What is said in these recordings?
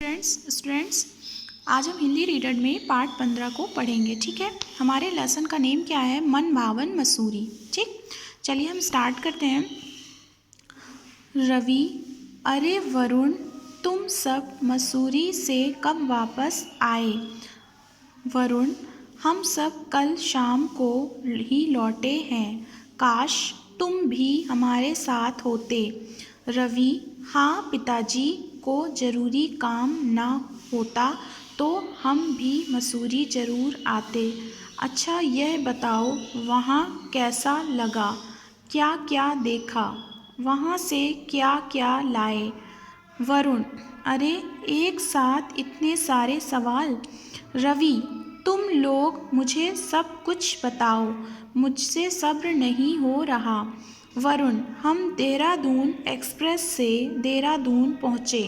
Students आज हम Hindi reader में पार्ट 15 को पढ़ेंगे। ठीक है, हमारे लेसन का नेम क्या है? मन भावन मसूरी। ठीक, चलिए हम स्टार्ट करते हैं। रवि, अरे वरुण, तुम सब मसूरी से कब वापस आए? वरुण, हम सब कल शाम को ही लौटे हैं। काश तुम भी हमारे साथ होते। रवि, हाँ पिताजी को ज़रूरी काम ना होता तो हम भी मसूरी ज़रूर आते। अच्छा यह बताओ वहाँ कैसा लगा, क्या क्या देखा, वहाँ से क्या क्या लाए? वरुण, अरे एक साथ इतने सारे सवाल। रवि, तुम लोग मुझे सब कुछ बताओ, मुझसे सब्र नहीं हो रहा। वरुण, हम देहरादून एक्सप्रेस से देहरादून पहुँचे।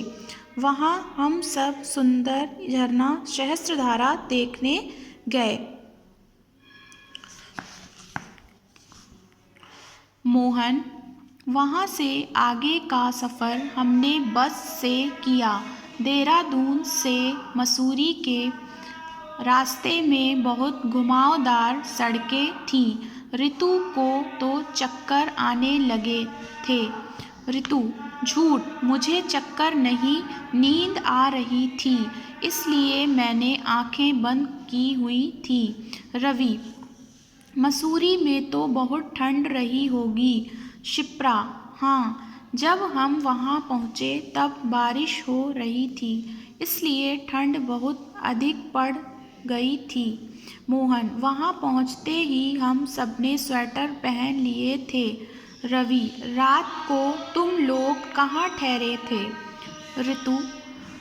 वहाँ हम सब सुंदर झरना सहस्त्रधारा देखने गए। मोहन, वहाँ से आगे का सफ़र हमने बस से किया। देहरादून से मसूरी के रास्ते में बहुत घुमावदार सड़कें थीं। ऋतु को तो चक्कर आने लगे थे। ऋतु, झूठ, मुझे चक्कर नहीं, नींद आ रही थी, इसलिए मैंने आंखें बंद की हुई थी। रवि, मसूरी में तो बहुत ठंड रही होगी। शिप्रा, हाँ, जब हम वहाँ पहुँचे तब बारिश हो रही थी, इसलिए ठंड बहुत अधिक पड़ गई थी। मोहन, वहाँ पहुँचते ही हम सबने स्वेटर पहन लिए थे। रवि, रात को तुम लोग कहाँ ठहरे थे? ऋतु,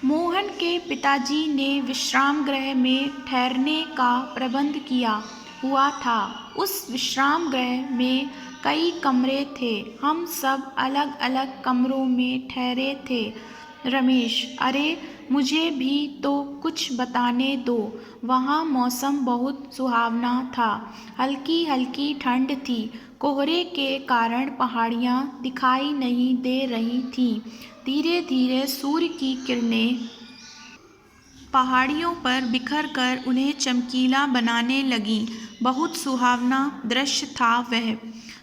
मोहन के पिताजी ने विश्राम गृह में ठहरने का प्रबंध किया हुआ था। उस विश्राम गृह में कई कमरे थे, हम सब अलग अलग कमरों में ठहरे थे। रमेश, अरे मुझे भी तो कुछ बताने दो। वहाँ मौसम बहुत सुहावना था, हल्की हल्की ठंड थी, कोहरे के कारण पहाड़ियाँ दिखाई नहीं दे रही थीं। धीरे धीरे सूर्य की किरणें पहाड़ियों पर बिखर कर उन्हें चमकीला बनाने लगीं। बहुत सुहावना दृश्य था वह।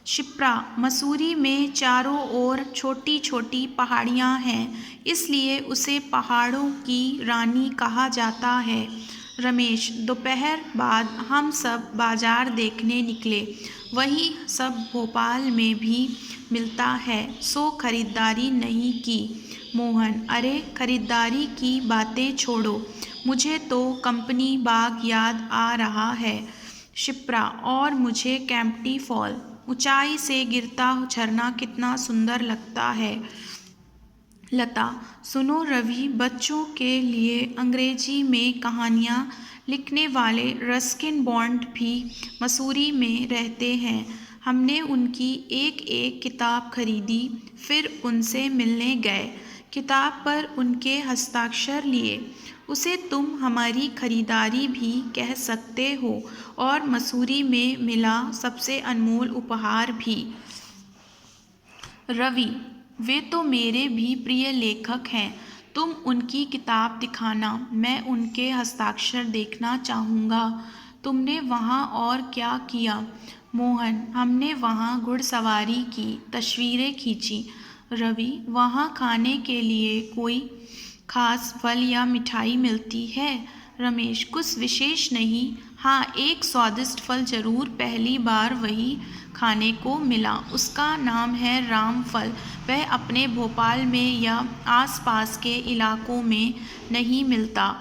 शिप्रा, मसूरी में चारों ओर छोटी छोटी पहाड़ियाँ हैं, इसलिए उसे पहाड़ों की रानी कहा जाता है। रमेश, दोपहर बाद हम सब बाजार देखने निकले। वही सब भोपाल में भी मिलता है, सो खरीदारी नहीं की। मोहन, अरे खरीदारी की बातें छोड़ो, मुझे तो कंपनी बाग याद आ रहा है। शिप्रा, और मुझे कैंपटी फॉल, ऊंचाई से गिरता झरना कितना सुंदर लगता है। लता, सुनो रवि, बच्चों के लिए अंग्रेजी में कहानियाँ लिखने वाले रस्किन बॉन्ड भी मसूरी में रहते हैं। हमने उनकी एक एक किताब खरीदी, फिर उनसे मिलने गए, किताब पर उनके हस्ताक्षर लिए। उसे तुम हमारी खरीदारी भी कह सकते हो, और मसूरी में मिला सबसे अनमोल उपहार भी। रवि, वे तो मेरे भी प्रिय लेखक हैं, तुम उनकी किताब दिखाना, मैं उनके हस्ताक्षर देखना चाहूँगा। तुमने वहाँ और क्या किया? मोहन, हमने वहाँ घुड़सवारी की, तस्वीरें खींची। रवि, वहाँ खाने के लिए कोई खास फल या मिठाई मिलती है? रमेश, कुछ विशेष नहीं, हाँ एक स्वादिष्ट फल जरूर पहली बार वही खाने को मिला, उसका नाम है रामफल। वह अपने भोपाल में या आसपास के इलाकों में नहीं मिलता।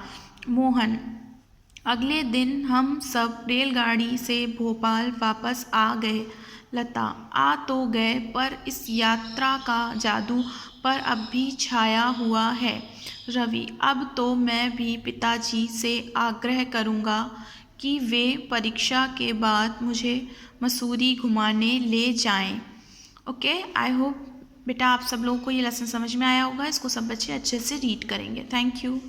मोहन, अगले दिन हम सब रेलगाड़ी से भोपाल वापस आ गए। लता, आ तो गए, पर इस यात्रा का जादू पर अब भी छाया हुआ है। रवि, अब तो मैं भी पिताजी से आग्रह करूँगा कि वे परीक्षा के बाद मुझे मसूरी घुमाने ले जाएं। ओके, आई होप बेटा आप सब लोगों को ये लेसन समझ में आया होगा। इसको सब बच्चे अच्छे से रीड करेंगे। Thank you.